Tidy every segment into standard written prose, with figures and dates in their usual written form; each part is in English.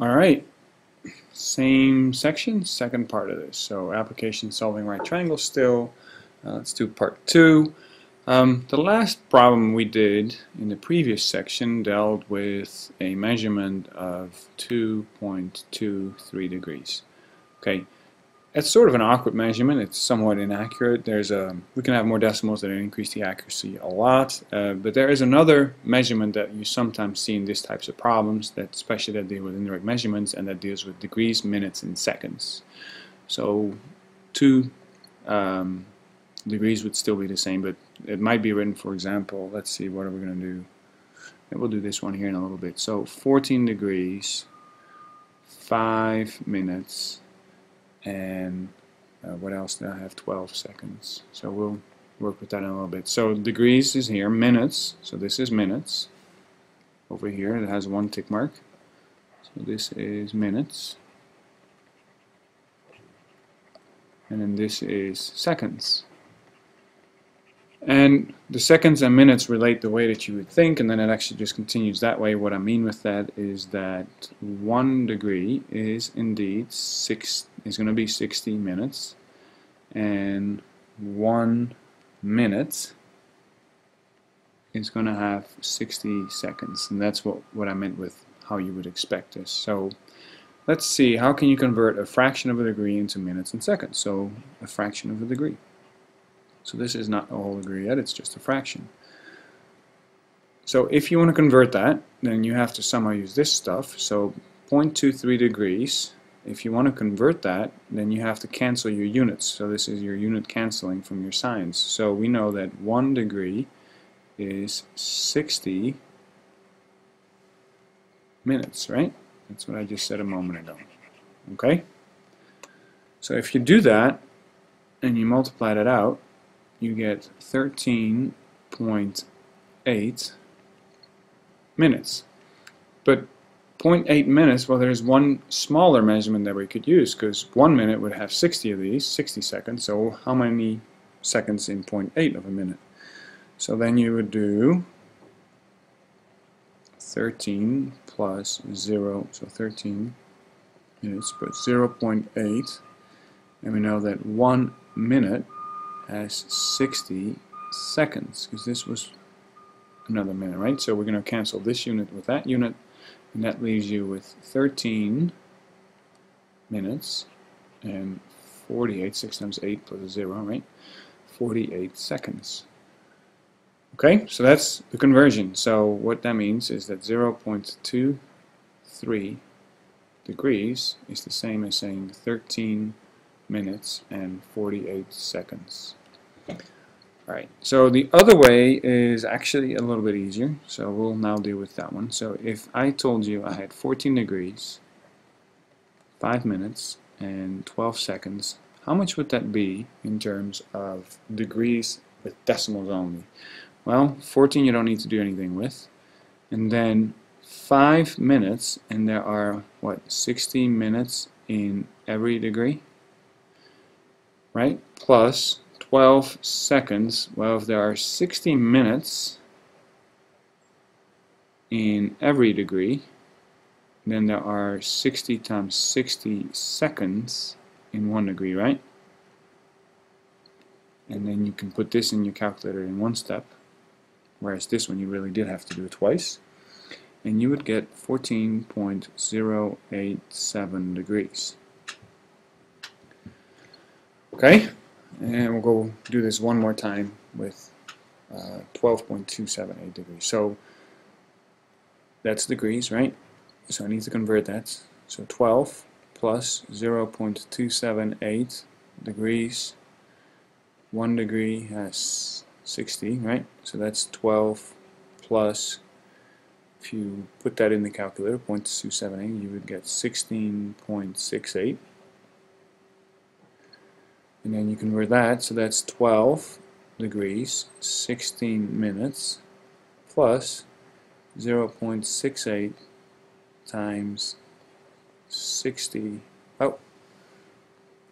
Alright, same section, second part of this. So application solving right triangles still. Let's do part 2. The last problem we did in the previous section dealt with a measurement of 2.23 degrees. Okay, it's sort of an awkward measurement. It's somewhat inaccurate. We can have more decimals that increase the accuracy a lot, but there is another measurement that you sometimes see in these types of problems, especially that deal with indirect measurements, and that deals with degrees, minutes, and seconds. So 2 degrees would still be the same, but it might be written, for example, let's see, what are we going to do? And we'll do this one here in a little bit. So 14 degrees, 5 minutes, and what else do I have? 12 seconds. So we'll work with that in a little bit. So degrees is here, minutes, so this is minutes. Over here it has 1 tick mark. So this is minutes. And then this is seconds. And the seconds and minutes relate the way that you would think, and then it actually just continues that way. What I mean with that is that 1 degree is indeed going to be 60 minutes, and 1 minute is going to have 60 seconds, and that's what I meant with how you would expect this. So let's see, how can you convert a fraction of a degree into minutes and seconds? So a fraction of a degree. So this is not a whole degree yet, it's just a fraction. So if you want to convert that, then you have to somehow use this stuff. So 0.23 degrees, if you want to convert that, then you have to cancel your units. So this is your unit canceling from your signs. So we know that 1 degree is 60 minutes, right? That's what I just said a moment ago. Okay? So if you do that, and you multiply that out, you get 13.8 minutes. But 0.8 minutes, well, there's one smaller measurement that we could use, because 1 minute would have 60 of these, 60 seconds. So how many seconds in 0.8 of a minute? So then you would do 13 plus 0, so 13 minutes, but 0.8, and we know that 1 minute has 60 seconds, because this was another minute, right? So we're going to cancel this unit with that unit, and that leaves you with 13 minutes and 48, 6 times 8 plus a 0, right? 48 seconds. Okay, so that's the conversion. So what that means is that 0.23 degrees is the same as saying 13 minutes and 48 seconds. Alright, so the other way is actually a little bit easier, so we'll now deal with that one. So if I told you I had 14 degrees, 5 minutes, and 12 seconds, how much would that be in terms of degrees with decimals only? Well, 14 you don't need to do anything with, and then 5 minutes, and there are, what, 60 minutes in every degree? Right? Plus 12 seconds. Well, if there are 60 minutes in every degree, then there are 60 times 60 seconds in 1 degree, right? And then you can put this in your calculator in 1 step, whereas this one you really did have to do it twice, and you would get 14.087 degrees. Okay? And we'll go do this one more time with 12.278 degrees. So that's degrees, right? So I need to convert that. So 12 plus 0.278 degrees. 1 degree has 60, right? So that's 12 plus, if you put that in the calculator, 0.278, you would get 16.68. And then you convert that, so that's 12 degrees, 16 minutes, plus 0.68 times 60. Oh,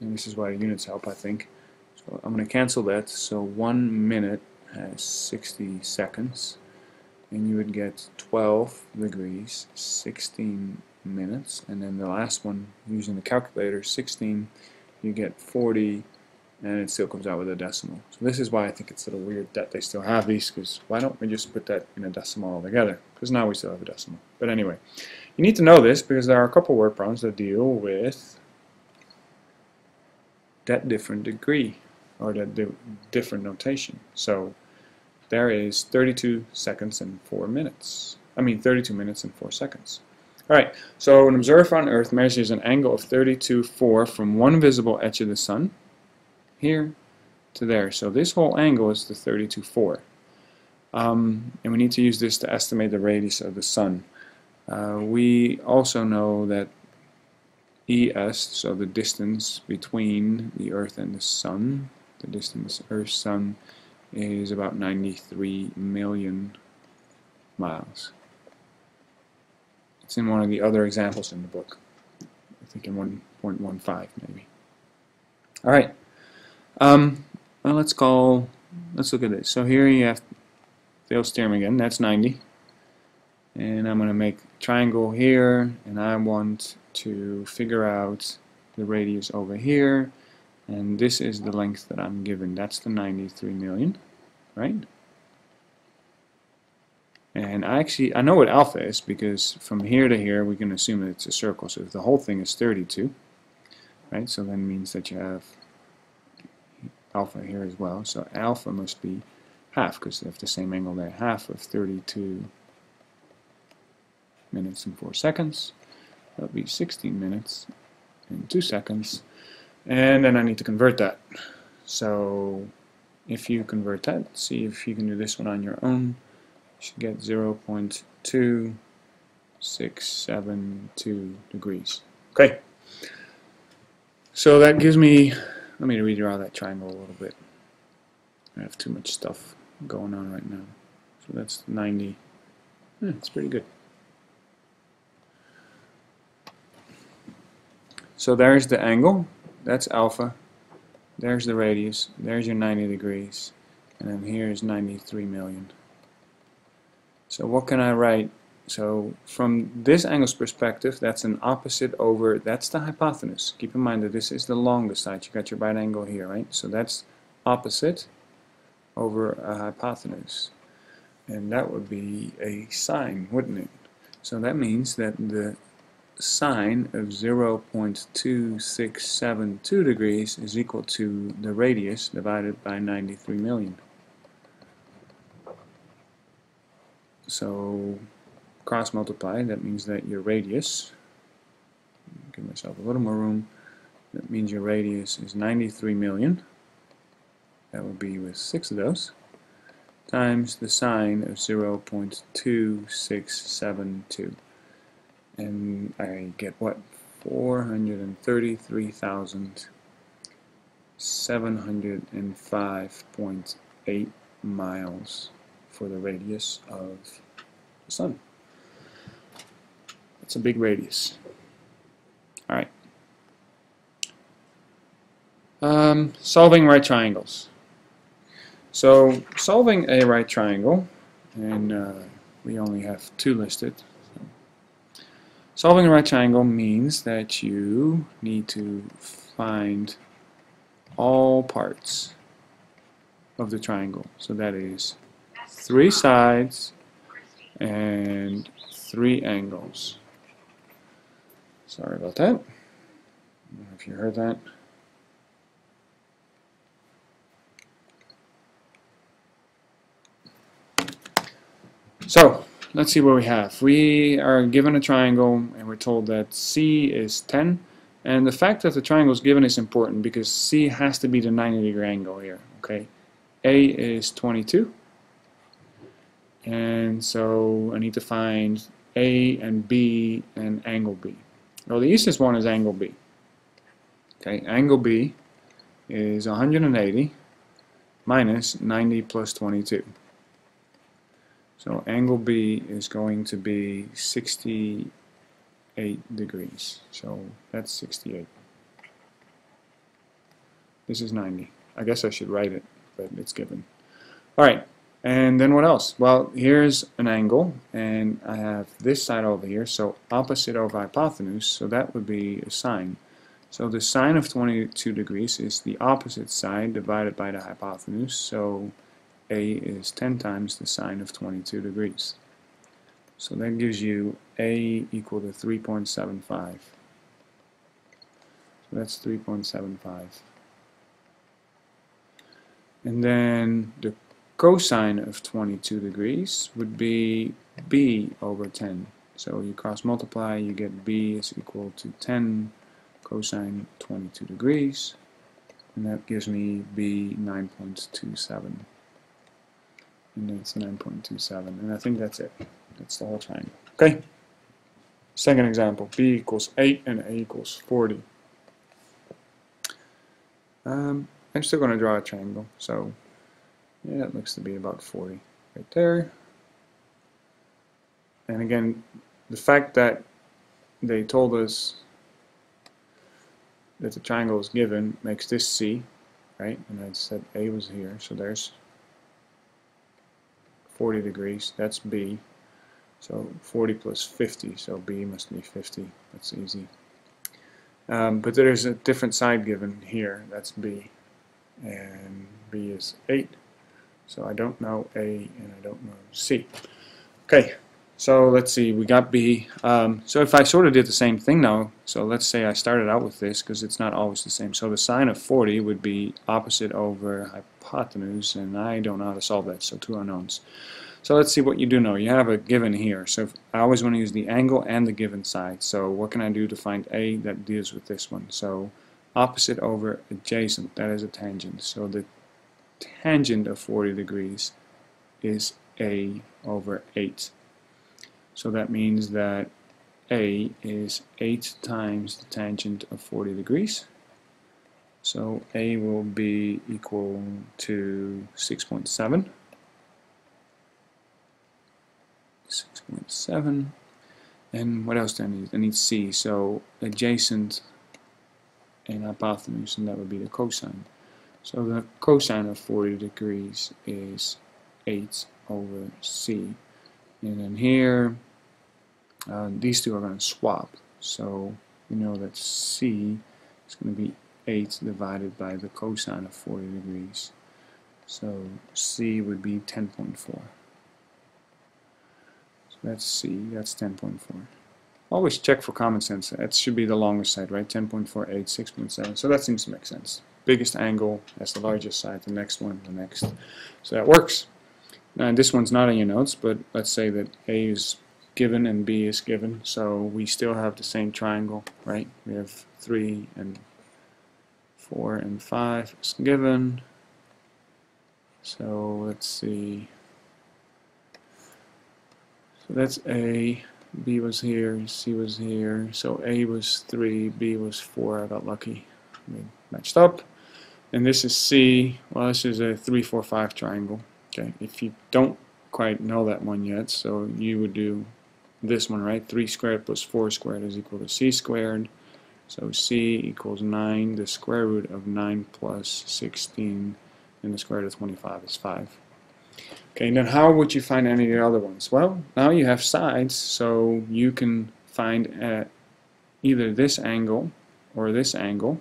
and this is why units help, I think. So I'm going to cancel that, so 1 minute has 60 seconds, and you would get 12 degrees, 16 minutes, and then the last one using the calculator, 16, you get 40, and it still comes out with a decimal. So this is why I think it's a little weird that they still have these, because why don't we just put that in a decimal altogether? Because now we still have a decimal. But anyway, you need to know this because there are a couple word problems that deal with that different degree, or that different notation. So there is 32 seconds and 4 minutes. 32 minutes and 4 seconds. Alright, so an observer on Earth measures an angle of 32.4 from one visible edge of the Sun, here to there. So this whole angle is the 32.4. And we need to use this to estimate the radius of the Sun. We also know that ES, so the distance between the Earth and the Sun, the distance Earth-Sun, is about 93 million miles. It's in one of the other examples in the book. I think in 1.15 maybe. Alright. Well, let's look at this. So here you have Thales theorem again, that's 90. And I'm going to make a triangle here, and I want to figure out the radius over here, and this is the length that I'm given. That's the 93 million, right? And I know what alpha is, because from here to here we can assume that it's a circle. So if the whole thing is 32, right, so that means that you have alpha here as well. So alpha must be half, because they have the same angle there. Half of 32 minutes and 4 seconds. That would be 16 minutes and 2 seconds. And then I need to convert that. So if you convert that, see if you can do this one on your own. You should get 0.2672 degrees. Okay. So that gives me, let me redraw that triangle a little bit. I have too much stuff going on right now. So that's 90. It's pretty good. So there's the angle, that's alpha, there's the radius, there's your 90 degrees, and then here's 93 million. So what can I write? So from this angle's perspective, that's an opposite over, that's the hypotenuse. Keep in mind that this is the longest side. You got your right angle here, right? So that's opposite over a hypotenuse. And that would be a sine, wouldn't it? So that means that the sine of 0.2672 degrees is equal to the radius divided by 93 million. So cross multiply, that means that your radius, give myself a little more room, that means your radius is 93 million, that would be with 6 of those, times the sine of 0.2672. And I get what? 433,705.8 miles for the radius of the Sun. That's a big radius. Alright. Solving right triangles. So solving a right triangle, and we only have 2 listed. Solving a right triangle means that you need to find all parts of the triangle. So that is 3 sides and 3 angles. Sorry about that. I don't know if you heard that. So let's see what we have. We are given a triangle and we're told that C is 10, and the fact that the triangle is given is important because C has to be the 90-degree angle here. Okay, A is 22, and so I need to find A and B and angle B. Well, the easiest one is angle B. Okay, angle B is 180 minus 90 plus 22. So angle B is going to be 68 degrees. So that's 68. This is 90. I guess I should write it, but it's given. Alright, And then what else? Well, here's an angle, and I have this side over here, so opposite over hypotenuse, so that would be a sine. So the sine of 22 degrees is the opposite side divided by the hypotenuse, so A is 10 times the sine of 22 degrees. So that gives you A equal to 3.75. So that's 3.75. And then the cosine of 22 degrees would be B over 10. So you cross multiply, you get B is equal to 10 cosine 22 degrees. And that gives me B 9.27. And that's 9.27. And I think that's it. That's the whole triangle. Okay. Second example, B equals 8 and A equals 40. I'm still going to draw a triangle. So yeah, it looks to be about 40 right there. And again, the fact that they told us that the triangle is given makes this C, right? And I said A was here, so there's 40 degrees. That's B. So 40 plus 50, so B must be 50. That's easy. But there's a different side given here. That's B. And B is 8. So I don't know A and I don't know C. Okay, so let's see, we got B. So if I sort of did the same thing now, so let's say I started out with this because it's not always the same. So the sine of 40 would be opposite over hypotenuse, and I don't know how to solve that, so two unknowns. So let's see what you do know. You have a given here, so I always want to use the angle and the given side. So what can I do to find A that deals with this one? So opposite over adjacent, that is a tangent. So the tangent of 40 degrees is A over 8. So that means that A is 8 times the tangent of 40 degrees. So A will be equal to 6.7. 6.7. And what else do I need? I need C. So adjacent and hypotenuse, and that would be the cosine. So the cosine of 40 degrees is 8 over C. And then here, these two are going to swap. So we know that C is going to be 8 divided by the cosine of 40 degrees. So C would be 10.4. So that's C, that's 10.4. Always check for common sense. That should be the longest side, right? 10.48, 6.7. So that seems to make sense. Biggest angle has the largest side, the next one, the next. So that works. Now this one's not in your notes, but let's say that A is given and B is given. So we still have the same triangle, right? We have 3 and 4 and 5 is given. So let's see. So that's A. B was here, C was here. So A was 3, B was 4. I got lucky. We matched up. And this is C. Well, this is a 3, 4, 5 triangle. Okay, if you don't quite know that one yet, so you would do this one, right? 3 squared plus 4 squared is equal to C squared. So C equals 9. The square root of 9 plus 16, and the square root of 25 is 5. Okay, and then how would you find any of the other ones? Well, now you have sides, so you can find either this angle or this angle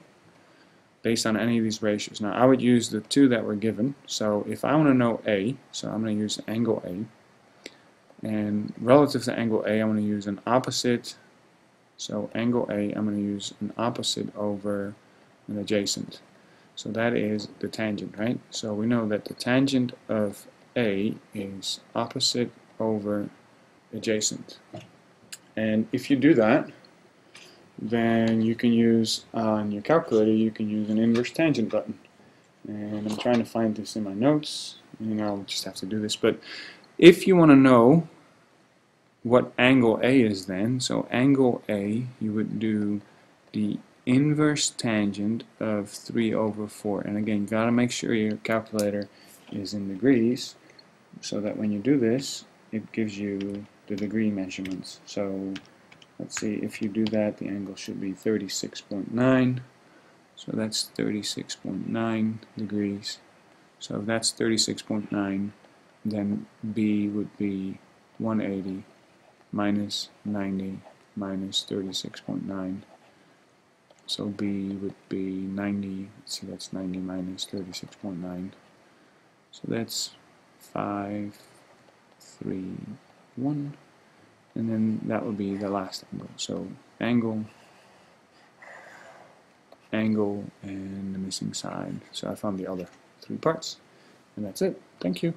based on any of these ratios. Now I would use the two that were given. So if I want to know A, so I'm going to use angle A. And relative to angle A, I'm going to use an opposite. So angle A, I'm going to use an opposite over an adjacent. So that is the tangent, right? So we know that the tangent of A is opposite over adjacent. And if you do that, then you can use, on your calculator, you can use an inverse tangent button. And I'm trying to find this in my notes, and I'll just have to do this. But if you want to know what angle A is then, so angle A, you would do the inverse tangent of 3 over 4. And again, you got to make sure your calculator is in degrees, so that when you do this, it gives you the degree measurements. So let's see, if you do that, the angle should be 36.9. So that's 36.9 degrees. So if that's 36.9, then B would be 180 minus 90 minus 36.9. So B would be 90, let's see, that's 90 minus 36.9. So that's 5, 3, 1. And then that would be the last angle. So angle, angle, and the missing side. So I found the other 3 parts. And that's it. Thank you.